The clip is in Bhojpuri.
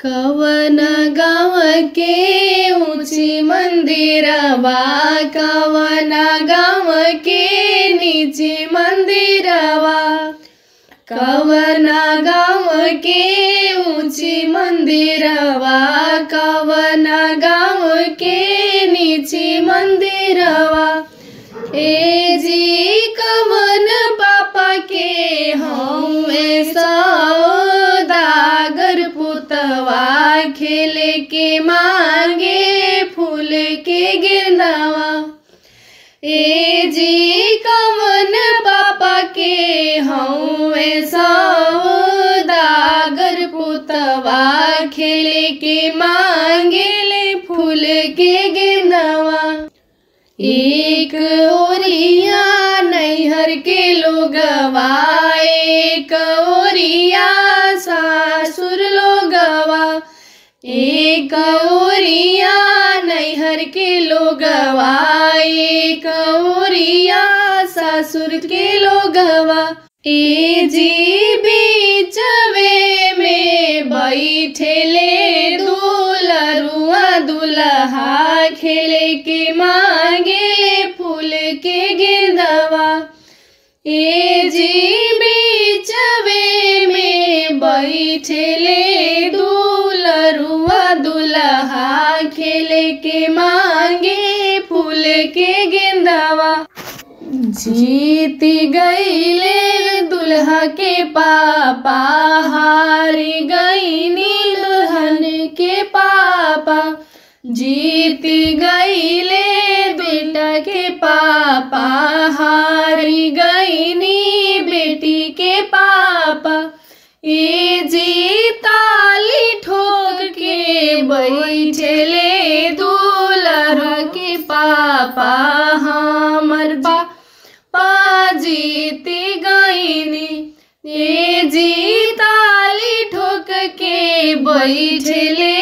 कवन गाँव के ऊंची मंदिरवा, कवन गाँव के नीची मंदिरवा, कवन गाँव के ऊंची मंदिरवा, कवन गाँव के नीची मंदिरवा। ए जी कवन पापा के हमें सौदागर पुतवा, खेले के मांगे फूल के गिरनवा। ए जी कवन पापा के हमें सौदागर पुतवा, खेले के मांगे फूल के गिरनवा। एक ओरिया नैहर के लोगवा, एक ओरिया सासुर लोगवा, एक ओरिया नैहर के लोगवा, एक ओरिया सासुर के लोगवा। ए जी बीचवे में बैठेले दुलरुआ दुल्हा, खेले के मांगे फूल के गिरनवा। ए जी बीचवे में बैठेले दुलरुआ दुल्हा, खेले के मांगे फूल के गिरनवा। जीती गईले दुल्हा के पापा, हारी गईनी दुल्हन के पापा। जीती गईले बेटा के पापा, हारी गईनी बेटी के पापा। ए जी ताली ठोक के बैठेले दुल्हा के पापा, हमर पापा जीती गईनी। ए जी ताली ठोक के बैठेले